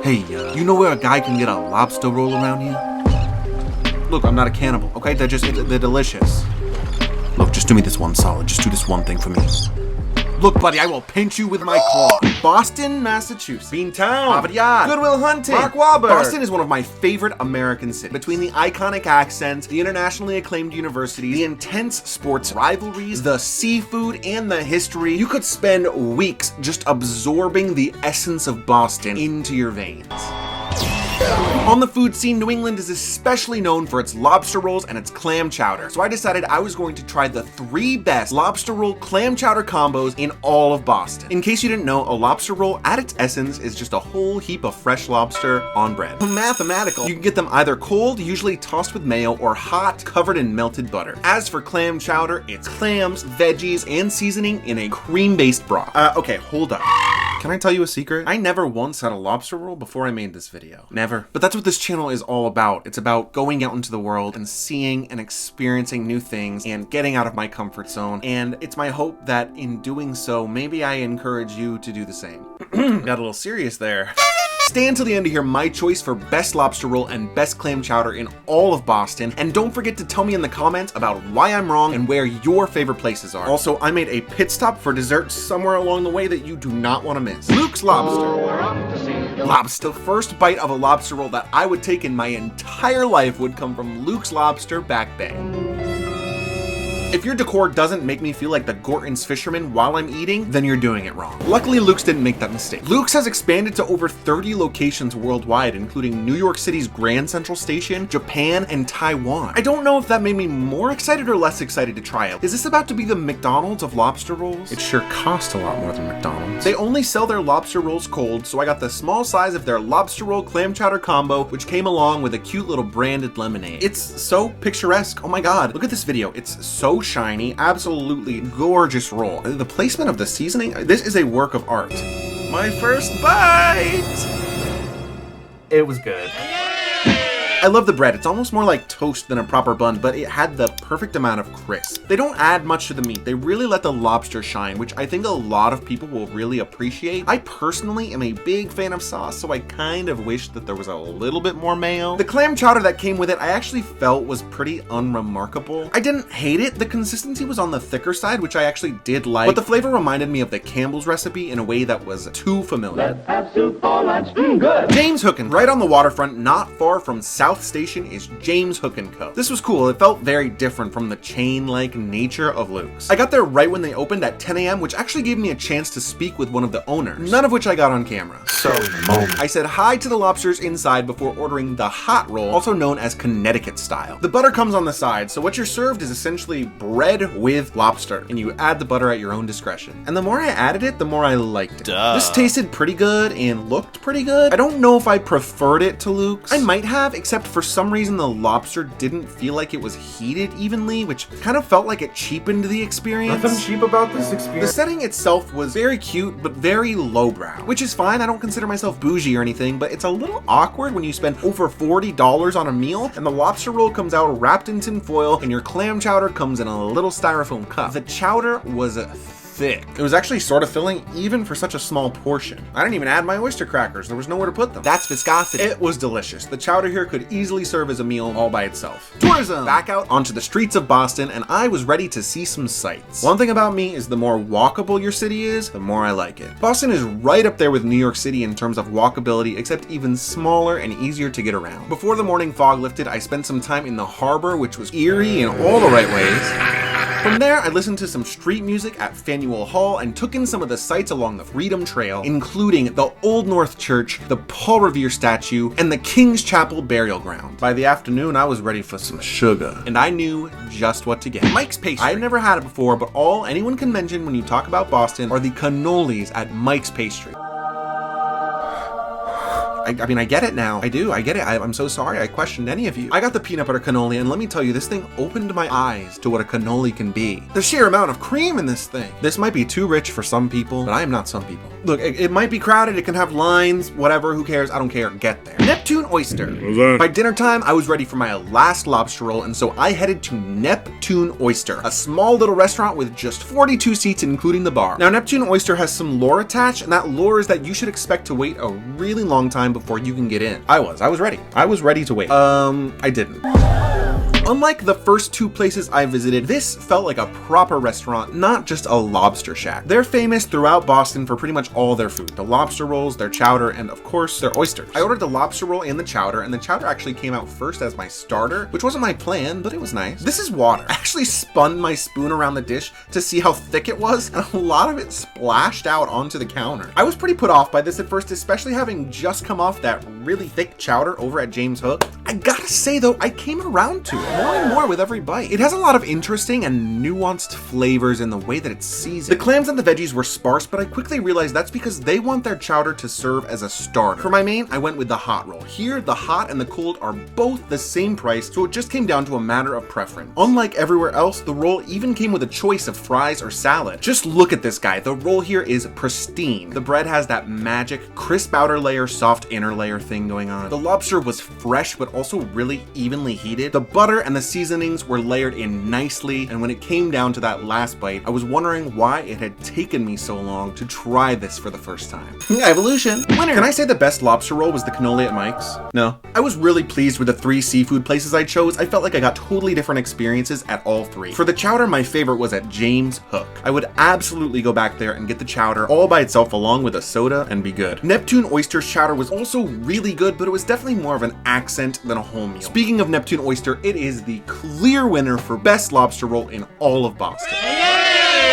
Hey, you know where a guy can get a lobster roll around here? Look, I'm not a cannibal, okay? They're delicious. Look, just do me this one solid. Just do this one thing for me. Look, buddy, I will pinch you with my claw. Boston, Massachusetts. Beantown. Harvard Yard. Goodwill Hunting. Mark Wahlberg. Boston is one of my favorite American cities. Between the iconic accents, the internationally acclaimed university, the intense sports rivalries, the seafood, and the history, you could spend weeks just absorbing the essence of Boston into your veins. On the food scene, New England is especially known for its lobster rolls and its clam chowder. So I decided I was going to try the 3 best lobster roll clam chowder combos in all of Boston. In case you didn't know, a lobster roll at its essence is just a whole heap of fresh lobster on bread. Mathematical. You can get them either cold, usually tossed with mayo, or hot, covered in melted butter. As for clam chowder, it's clams, veggies, and seasoning in a cream-based broth. Okay, hold up. Can I tell you a secret? I never once had a lobster roll before I made this video. Never. But that's what this channel is all about. It's about going out into the world and seeing and experiencing new things and getting out of my comfort zone. And it's my hope that in doing so, maybe I encourage you to do the same. Got a little serious there. Stay until the end to hear my choice for best lobster roll and best clam chowder in all of Boston. And don't forget to tell me in the comments about why I'm wrong and where your favorite places are. Also, I made a pit stop for dessert somewhere along the way that you do not want to miss. Luke's Lobster. Lobster. The first bite of a lobster roll that I would take in my entire life would come from Luke's Lobster, Back Bay. If your decor doesn't make me feel like the Gorton's fisherman while I'm eating, then you're doing it wrong. Luckily, Luke's didn't make that mistake. Luke's has expanded to over 30 locations worldwide, including New York City's Grand Central Station, Japan, and Taiwan. I don't know if that made me more excited or less excited to try it. Is this about to be the McDonald's of lobster rolls? It sure costs a lot more than McDonald's. They only sell their lobster rolls cold, so I got the small size of their lobster roll clam chowder combo, which came along with a cute little branded lemonade. It's so picturesque. Oh my god, look at this video. It's so shiny, absolutely gorgeous roll. The placement of the seasoning, this is a work of art. My first bite! It was good. I love the bread. It's almost more like toast than a proper bun, but it had the perfect amount of crisp. They don't add much to the meat. They really let the lobster shine, which I think a lot of people will really appreciate. I personally am a big fan of sauce, so I kind of wish that there was a little bit more mayo. The clam chowder that came with it, I actually felt was pretty unremarkable. I didn't hate it. The consistency was on the thicker side, which I actually did like, but the flavor reminded me of the Campbell's recipe in a way that was too familiar. Let's have soup for lunch. Good. James Hookin, right on the waterfront, not far from South Station, is James Hook & Co. This was cool. It felt very different from the chain-like nature of Luke's. I got there right when they opened at 10 a.m., which actually gave me a chance to speak with one of the owners, none of which I got on camera. So, I said hi to the lobsters inside before ordering the hot roll, also known as Connecticut style. The butter comes on the side, so what you're served is essentially bread with lobster, and you add the butter at your own discretion. And the more I added it, the more I liked it. This tasted pretty good and looked pretty good. I don't know if I preferred it to Luke's. I might have, except for some reason the lobster didn't feel like it was heated evenly, which kind of felt like it cheapened the experience. Nothing cheap about this experience. The setting itself was very cute, but very lowbrow, which is fine. I don't consider myself bougie or anything, but it's a little awkward when you spend over $40 on a meal and the lobster roll comes out wrapped in tin foil and your clam chowder comes in a little styrofoam cup. The chowder was thick. It was actually sort of filling even for such a small portion. I didn't even add my oyster crackers. There was nowhere to put them. That's viscosity. It was delicious. The chowder here could easily serve as a meal all by itself. Tourism! Back out onto the streets of Boston, and I was ready to see some sights. One thing about me is the more walkable your city is, the more I like it. Boston is right up there with New York City in terms of walkability, except even smaller and easier to get around. Before the morning fog lifted, I spent some time in the harbor, which was eerie in all the right ways. From there, I listened to some street music at Faneuil Hall and took in some of the sights along the Freedom Trail, including the Old North Church, the Paul Revere statue, and the King's Chapel burial ground. By the afternoon, I was ready for some sugar, and I knew just what to get. Mike's Pastry. I'd never had it before, but all anyone can mention when you talk about Boston are the cannolis at Mike's Pastry. I mean, I get it now. I do. I get it. I'm so sorry I questioned any of you. I got the peanut butter cannoli, and let me tell you, this thing opened my eyes to what a cannoli can be. The sheer amount of cream in this thing. This might be too rich for some people, but I am not some people. Look, it might be crowded. It can have lines, whatever. Who cares? I don't care. Get there. Neptune Oyster. By dinner time, I was ready for my last lobster roll, and so I headed to Neptune Oyster, a small little restaurant with just 42 seats, including the bar. Now, Neptune Oyster has some lore attached, and that lore is that you should expect to wait a really long time before you can get in. I was ready. I was ready to wait. I didn't. Unlike the first two places I visited, this felt like a proper restaurant, not just a lobster shack. They're famous throughout Boston for pretty much all their food. The lobster rolls, their chowder, and of course, their oysters. I ordered the lobster roll and the chowder actually came out first as my starter, which wasn't my plan, but it was nice. This is water. I actually spun my spoon around the dish to see how thick it was, and a lot of it splashed out onto the counter. I was pretty put off by this at first, especially having just come off that really thick chowder over at James Hook. I gotta say though, I came around to it more and more with every bite. It has a lot of interesting and nuanced flavors in the way that it's seasoned. The clams and the veggies were sparse, but I quickly realized that's because they want their chowder to serve as a starter. For my main, I went with the hot roll. Here, the hot and the cold are both the same price, so it just came down to a matter of preference. Unlike everywhere else, the roll even came with a choice of fries or salad. Just look at this guy. The roll here is pristine. The bread has that magic crisp outer layer, soft inner layer thing going on. The lobster was fresh, but also really evenly heated. The butter and the seasonings were layered in nicely, and when it came down to that last bite, I was wondering why it had taken me so long to try this for the first time. Evolution! Winner! Can I say the best lobster roll was the cannoli at Mike's? No. I was really pleased with the 3 seafood places I chose. I felt like I got totally different experiences at all 3. For the chowder, my favorite was at James Hook. I would absolutely go back there and get the chowder all by itself along with a soda and be good. Neptune Oyster's chowder was also really good, but it was definitely more of an accent than a whole meal. Speaking of Neptune Oyster, it is the clear winner for best lobster roll in all of Boston.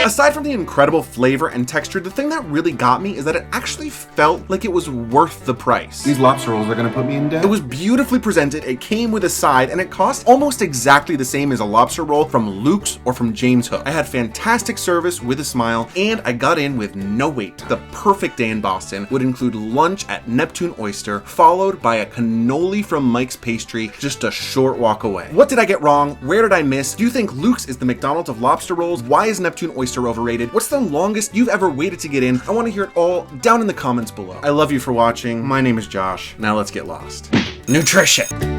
Aside from the incredible flavor and texture, the thing that really got me is that it actually felt like it was worth the price. These lobster rolls are gonna put me in debt. It was beautifully presented, it came with a side, and it cost almost exactly the same as a lobster roll from Luke's or from James Hook. I had fantastic service with a smile, and I got in with no wait. The perfect day in Boston would include lunch at Neptune Oyster, followed by a cannoli from Mike's Pastry, just a short walk away. What did I get wrong? Where did I miss? Do you think Luke's is the McDonald's of lobster rolls? Why is Neptune Oyster overrated? What's the longest you've ever waited to get in? I want to hear it all down in the comments below. I love you for watching. My name is Josh. Now let's get lost. Nutrition.